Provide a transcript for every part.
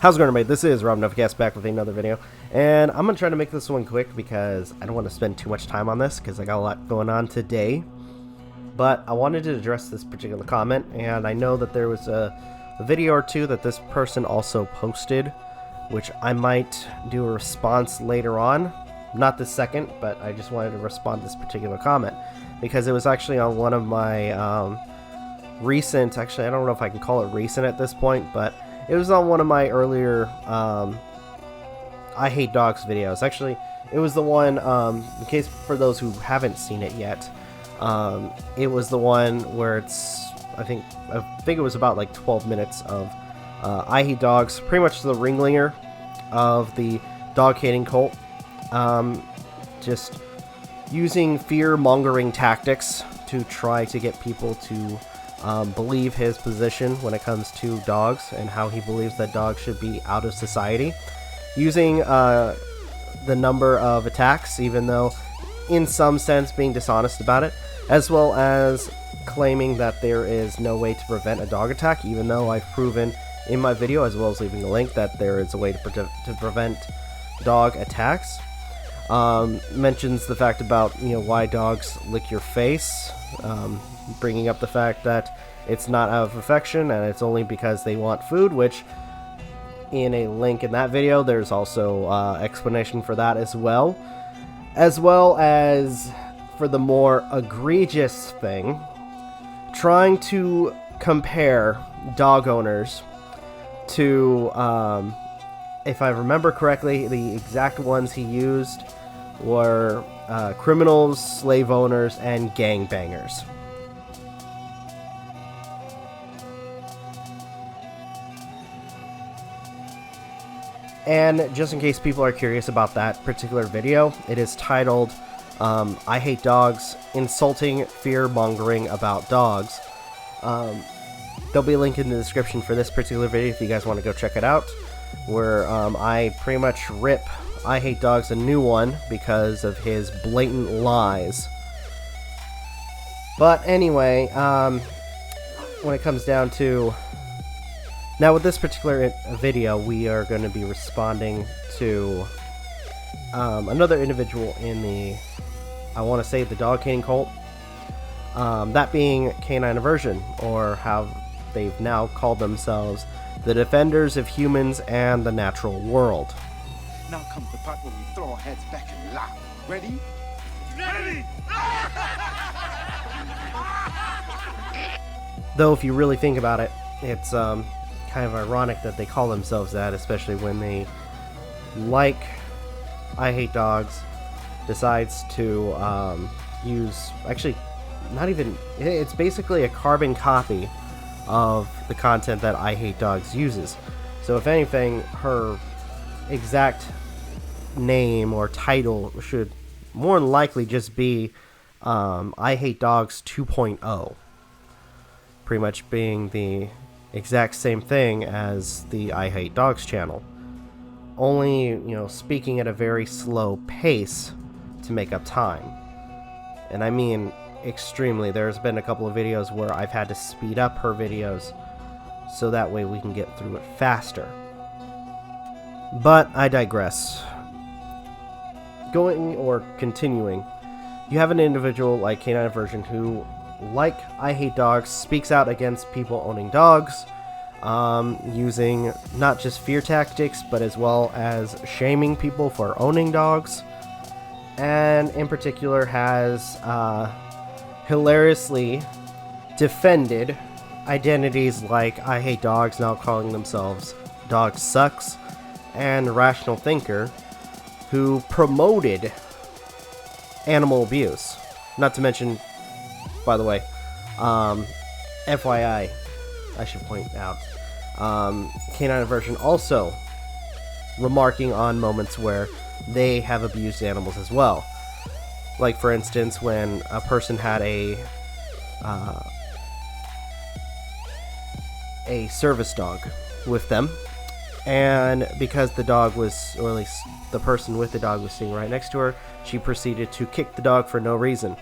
How's it going, everybody? This is Novakast back with another video, and I'm going to try to make this one quick because I don't want to spend too much time on this because I got a lot going on today. But I wanted to address this particular comment, and I know that there was a video or two that this person also posted, which I might do a response later on. Not this second, but I just wanted to respond to this particular comment because it was actually on one of my recent, actually I don't know if I can call it recent at this point, but it was on one of my earlier I Hate Dogs videos. Actually, it was the one, in case for those who haven't seen it yet, it was the one where it's, I think it was about like 12 minutes of I Hate Dogs, pretty much the ringleader of the dog-hating cult, just using fear-mongering tactics to try to get people to believe his position when it comes to dogs and how he believes that dogs should be out of society, using the number of attacks, even though in some sense being dishonest about it, as well as claiming that there is no way to prevent a dog attack, even though I've proven in my video, as well as leaving a link, that there is a way to prevent dog attacks. Mentions the fact about, why dogs lick your face, bringing up the fact that it's not out of affection and it's only because they want food, which in a link in that video there's also explanation for that as well as for the more egregious thing, trying to compare dog owners to, if I remember correctly, the exact ones he used were criminals, slave owners, and gangbangers. And just in case people are curious about that particular video, it is titled, I Hate Dogs, Insulting Fear-Mongering About Dogs. There'll be a link in the description for this particular video if you guys want to go check it out, where I pretty much rip I Hate Dogs a new one because of his blatant lies. But anyway, when it comes down to... Now, with this particular video, we are going to be responding to another individual in the, I want to say, the dog-hating cult. That being Canine Aversion, or how they've now called themselves the Defenders of Humans and the Natural World. Now comes the part where we throw our heads back and laugh. Ready? Ready! Though, if you really think about it, it's kind of ironic that they call themselves that, especially when they, like I Hate Dogs, decides to use, actually, not even, it's basically a carbon copy of the content that I Hate Dogs uses. So if anything, her exact name or title should more than likely just be I Hate Dogs 2.0. Pretty much being the exact same thing as the I Hate Dogs channel, only speaking at a very slow pace to make up time. And I mean extremely. There's been a couple of videos where I've had to speed up her videos so that way we can get through it faster. But I digress. Continuing, you have an individual like Canine Aversion who, like I Hate Dogs, speaks out against people owning dogs, using not just fear tactics, but as well as shaming people for owning dogs, and in particular has hilariously defended identities like I Hate Dogs now calling themselves Dog Sucks, and Rational Thinker, who promoted animal abuse. Not to mention, by the way, FYI, I should point out, Canine Aversion also remarking on moments where they have abused animals as well. Like, for instance, when a person had a service dog with them, and because the dog was, or at least the person with the dog was sitting right next to her, she proceeded to kick the dog for no reason.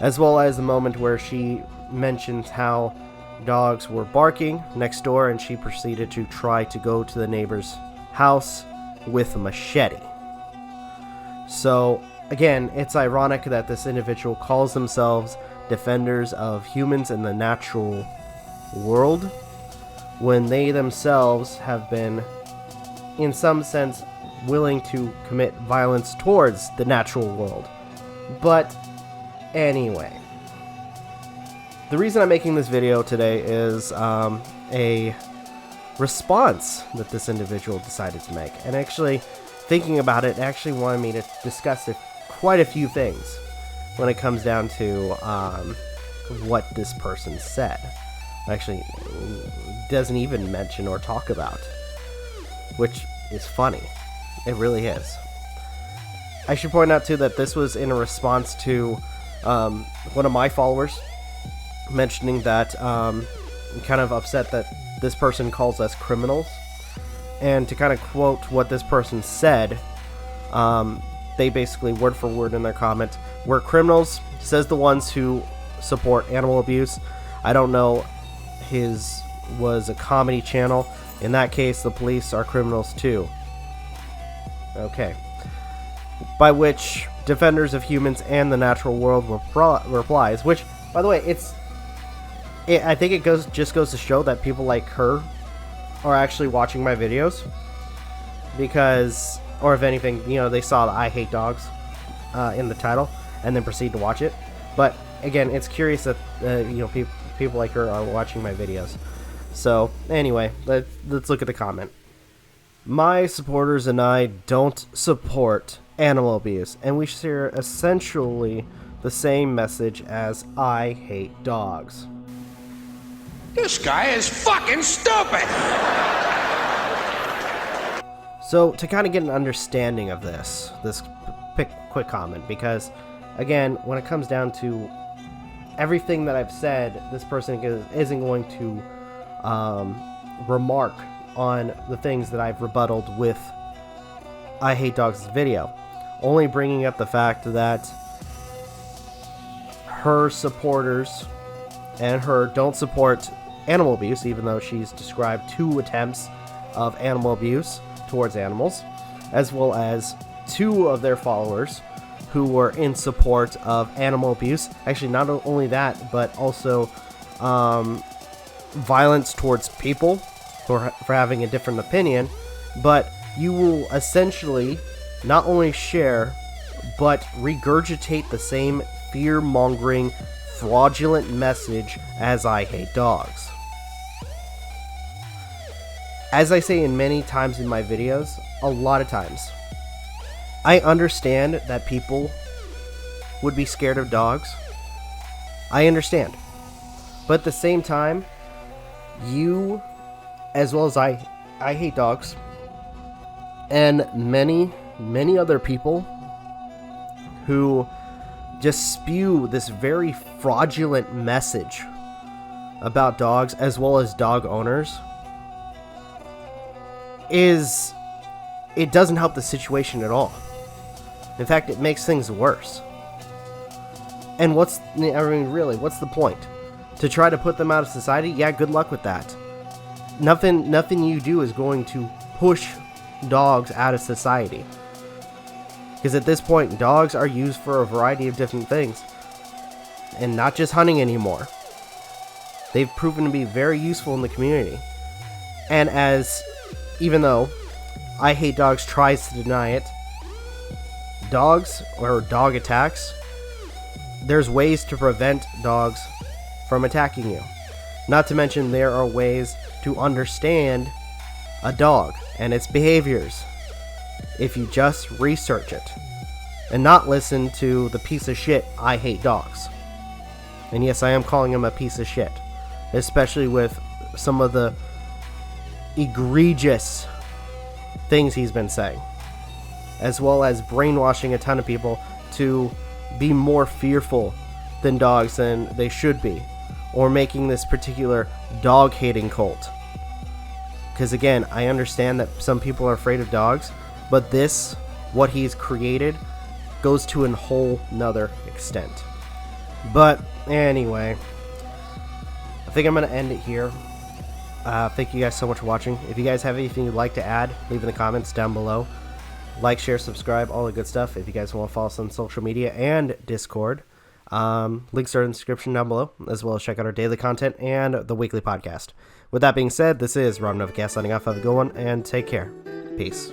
As well as the moment where she mentioned how dogs were barking next door, and she proceeded to try to go to the neighbor's house with a machete. So, again, it's ironic that this individual calls themselves defenders of humans in the natural world when they themselves have been, in some sense, willing to commit violence towards the natural world. But anyway, the reason I'm making this video today is a response that this individual decided to make. And actually, thinking about it, actually wanted me to discuss quite a few things when it comes down to what this person said. Actually, doesn't even mention or talk about, which is funny. It really is. I should point out too that this was in a response to one of my followers mentioning that I'm kind of upset that this person calls us criminals. And to kind of quote what this person said, they basically, word for word in their comment, "We're criminals," says the ones who support animal abuse. I don't know, his was a comedy channel. In that case, the police are criminals too. Okay. By which defenders of humans and the natural world replies, which, by the way, I think it just goes to show that people like her are actually watching my videos, because, or if anything, you know, they saw the "I hate dogs" in the title and then proceed to watch it. But again, it's curious that you know, people like her are watching my videos. So anyway, let's look at the comment. "My supporters and I don't support animal abuse, and we share essentially the same message as I hate dogs." This guy is fucking stupid! So, to kind of get an understanding of this quick comment, because, again, when it comes down to everything that I've said, this person isn't going to remark on the things that I've rebutted with "I Hate Dogs" video, only bringing up the fact that her supporters and her don't support animal abuse, even though she's described 2 attempts of animal abuse towards animals, as well as 2 of their followers who were in support of animal abuse. Actually, not only that, but also violence towards people for having a different opinion. But you will essentially not only share, but regurgitate the same fear-mongering, fraudulent message as "I hate dogs." As I say in many times in my videos, a lot of times, I understand that people would be scared of dogs. I understand. But at the same time, you, as well as I hate dogs, and many other people who just spew this very fraudulent message about dogs, as well as dog owners, it doesn't help the situation at all. In fact, it makes things worse. And what's the point? To try to put them out of society? Yeah, good luck with that. Nothing you do is going to push dogs out of society. Because at this point, dogs are used for a variety of different things. And not just hunting anymore. They've proven to be very useful in the community. And even though I Hate Dogs tries to deny it, dogs or dog attacks, there's ways to prevent dogs from attacking you. Not to mention, there are ways to understand a dog and its behaviors if you just research it and not listen to the piece of shit "I Hate Dogs." And yes, I am calling him a piece of shit, especially with some of the egregious things he's been saying, as well as brainwashing a ton of people to be more fearful than dogs than they should be, or making this particular dog hating cult. Because again, I understand that some people are afraid of dogs, but what he's created, goes to a whole nother extent. But anyway, think I'm going to end it here. Thank you guys so much for watching. If you guys have anything you'd like to add, leave in the comments down below. Like, share, subscribe, all the good stuff. If you guys want to follow us on social media and Discord, links are in the description down below, as well as check out our daily content and the weekly podcast. With that being said, this is Novakast signing off. Have a good one, and take care. Peace.